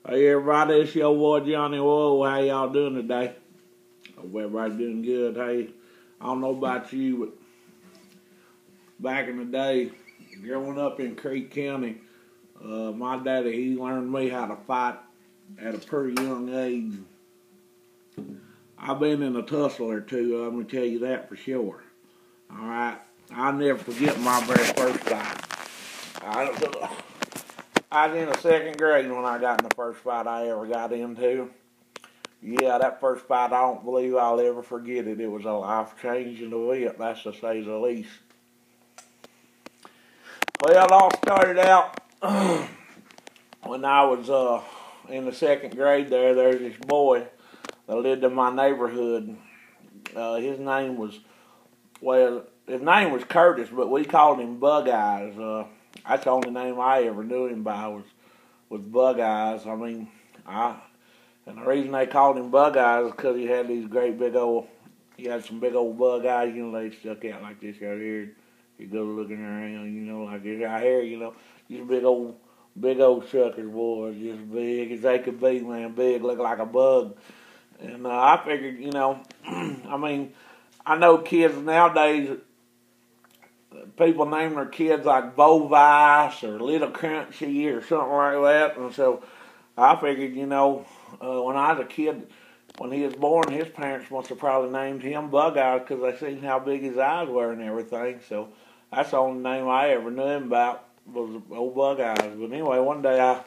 Hey everybody, it's your boy Johnny Whoa. How y'all doing today? Hope everybody doing good. Hey, I don't know about you, but back in the day, growing up in Creek County, my daddy, he learned me how to fight at a pretty young age. I've been in a tussle or two, let me tell you that for sure. Alright, I'll never forget my very first fight. I was in the second grade when I got in the first fight I ever got into. Yeah, that first fight, I don't believe I'll ever forget it. It was a life-changing event, that's to say the least. Well, it all started out when I was in the second grade there. There's this boy that lived in my neighborhood. His name was Curtis, but we called him Bug Eyes. That's the only name I ever knew him by was Bug Eyes. I mean, and the reason they called him Bug Eyes is because he had these he had some big old bug eyes, they stuck out like this right here. You go looking around, like this right here, these big old suckers, boys, just big as they could be, man, big, look like a bug. And I figured, I mean, I know kids nowadays, people name their kids like Bo Vice or Little Crunchy or something like that. And so I figured, when I was a kid, when he was born, his parents must have probably named him Bug Eyes because they seen how big his eyes were and everything. So that's the only name I ever knew him about was old Bug Eyes. But anyway, one day I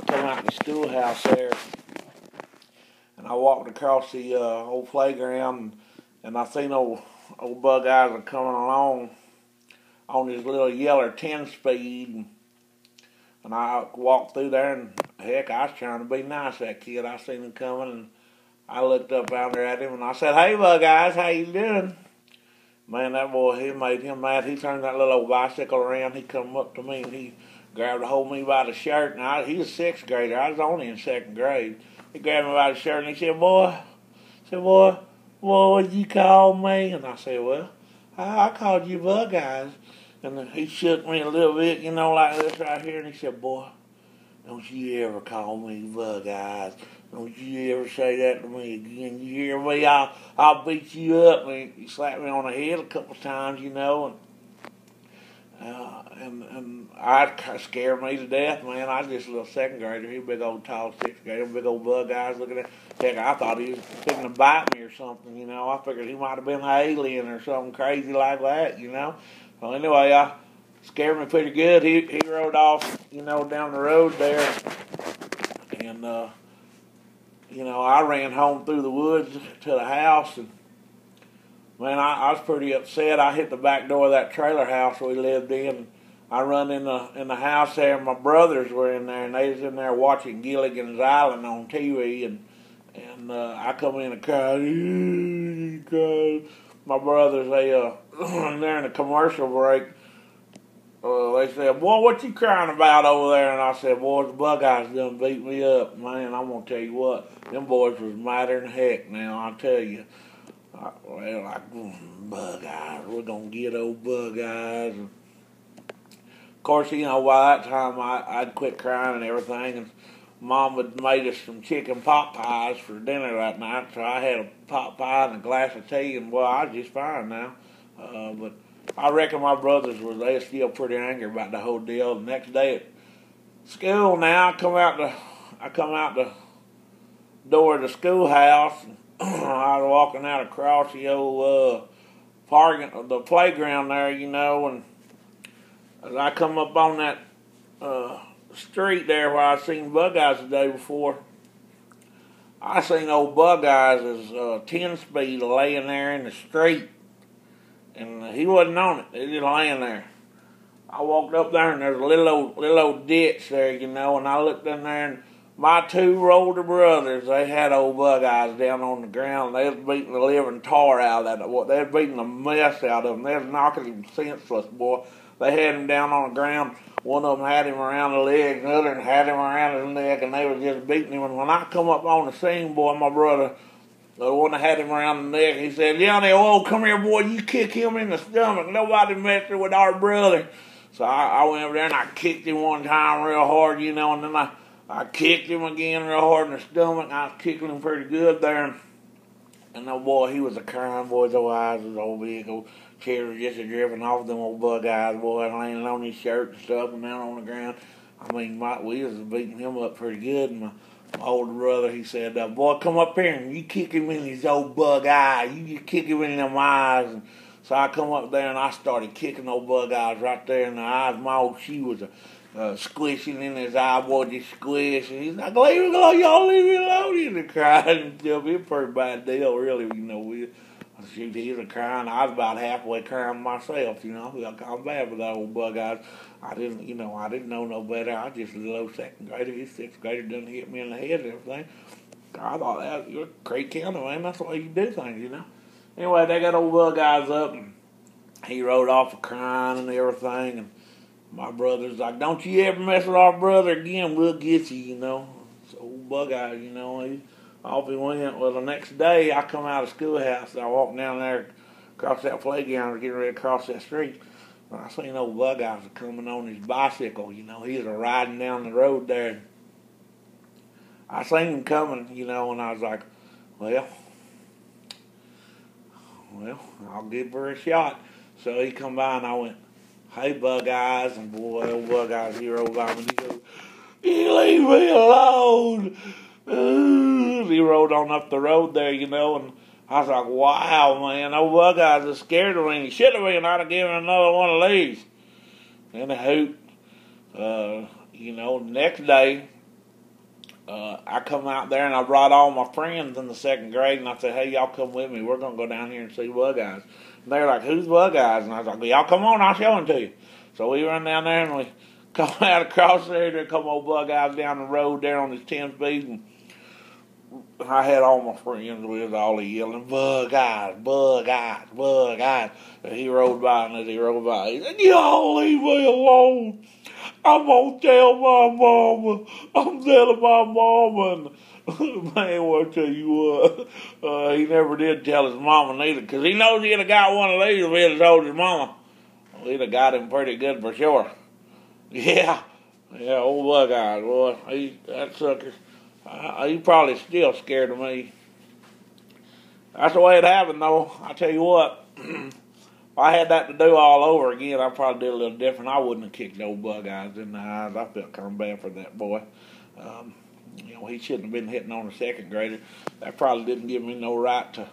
came out in the schoolhouse there and I walked across the old playground and I seen old Bug Eyes coming along on his little yeller 10-speed, and I walked through there, and heck, I was trying to be nice to that kid. I seen him coming, and I looked up out there at him, and I said, "Hey, Bug Eyes, how you doing?" Man, that boy, he made him mad. He turned that little old bicycle around. He come up to me, and he grabbed a hold of me by the shirt, and he was a sixth grader. I was only in second grade. He grabbed me by the shirt, and he said, boy, what'd you call me? And I said, well, I called you Bug Eyes. And he shook me a little bit, like this right here. And he said, boy, don't you ever call me Bug Eyes. Don't you ever say that to me again. You hear me? I'll beat you up. And he slapped me on the head a couple of times, And I scared me to death, man. I was just a little second grader. He big old tall sixth grader, big old Bug Eyes looking at. Heck, I thought he was fixing to bite me or something, I figured he might have been an alien or something crazy like that, Well, anyway, I scared me pretty good. He rode off, down the road there, and I ran home through the woods to the house, and man, I was pretty upset. I hit the back door of that trailer house we lived in. I run in the house there, and my brothers were in there, and they was in there watching Gilligan's Island on TV, and I come in and cried. My brothers, they're in a commercial break. They said, boy, what you crying about over there? And I said, boy, the Bug Eyes done beat me up. Man, I'm going to tell you what, them boys was madder than heck now, I'll tell you. Bug Eyes, we're going to get old Bug Eyes. And of course, by that time, I'd quit crying and everything, and Mom had made us some chicken pot pies for dinner that night, so I had a pot pie and a glass of tea, and well, I was just fine now. But I reckon my brothers they were still pretty angry about the whole deal. The next day at school, now I come out the door of the schoolhouse, and I was walking out across the old the playground there, and as I come up on that street there where I seen Bug Eyes the day before, I seen old Bug Eyes' 10-speed laying there in the street, and he wasn't on it. He was just laying there. I walked up there, and there's a little old ditch there, and I looked in there, and my two older brothers, they had old Bug Eyes down on the ground. They was beating the living tar out of it. They was beating the mess out of him. They was knocking him senseless, boy. They had him down on the ground. One of them had him around the leg, the other had him around his neck, and they was just beating him. And when I come up on the scene, boy, my brother, the one that had him around the neck, he said, Johnny, oh, come here, boy, you kick him in the stomach. Nobody messing with our brother. So I went over there and I kicked him one time real hard, and then I kicked him again real hard in the stomach. I was kicking him pretty good there. And that boy, he was a crying boy. His old eyes was all big. Old tears just dripping off them old bug eyes, boy, landing on his shirt and stuff and down on the ground. I mean, we was beating him up pretty good. And my older brother, he said, boy, come up here and you kick him in his old bug eye. You kick him in them eyes. And so I come up there and I started kicking old bug eyes right there in the eyes. My old shoe was squishing in his eye, boy, just squishing. He's like, leave me alone, y'all leave me alone. He was crying and stuff. It was a pretty bad deal, really, Shoot, he was crying. I was about halfway crying myself, I'm bad with that old bug eyes. I didn't know no better. I was just a little second grader. His sixth grader done hit me in the head and everything. I thought, you're a great counter, man. That's the way you do things, Anyway, they got old bug eyes up, and he rode off crying and everything, and my brother's like, don't you ever mess with our brother again, we'll get you, So old bug eyes, off he went. Well, the next day, I come out of the schoolhouse, and I walked down there across that playground, getting ready to cross that street. And I seen old bug eyes coming on his bicycle, he was riding down the road there. I seen him coming, and I was like, well, I'll give her a shot. So he come by, and I went, hey, bug eyes, and boy, old bug eyes, he rolled by me, and he goes, you leave me alone. He rode on up the road there, and I was like, wow, man, old bug eyes is scared of me. He should have been. I'd have given another one of these. And a hoot. Next day, I come out there and I brought all my friends in the second grade, and I said, hey, y'all come with me. We're going to go down here and see bug eyes. And they're like, who's bug eyes? And I was like, well, y'all come on, I'll show him to you. So we run down there and we come out across there come old bug eyes down the road there on his 10 speed, and I had all my friends with all yelling, bug eyes, bug eyes, bug eyes. And he rode by, and as he rode by, he said, y'all leave me alone. I'm going to tell my mama. I'm telling my mama. And man, well, I tell you what, he never did tell his mama neither, because he knows he'd have got one of these if he had told his mama. Well, he'd have got him pretty good for sure. Yeah, old bug eyes, boy. That sucker. He probably still scared of me. That's the way it happened, though. I tell you what, if I had that to do all over again, I'd probably do a little different. I wouldn't have kicked old bug eyes in the eyes. I felt kind of bad for that boy. He shouldn't have been hitting on a second grader. That probably didn't give me no right to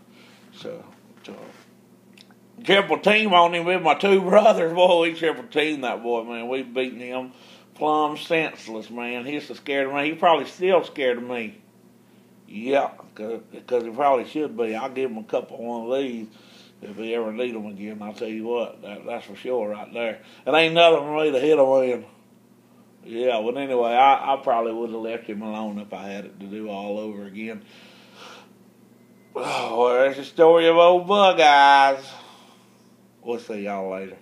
triple team on him with my two brothers. Boy, we triple teamed that boy, man. We beaten him plumb senseless, man. He's so scared of me. He probably still scared of me. Yeah, because he probably should be. I'll give him a couple of one of these if he ever need them again. I'll tell you what, that's for sure right there. It ain't nothing for me to hit him in. Yeah, but anyway, I probably would have left him alone if I had it to do all over again. Oh, well, that's the story of old bug eyes. We'll see y'all later.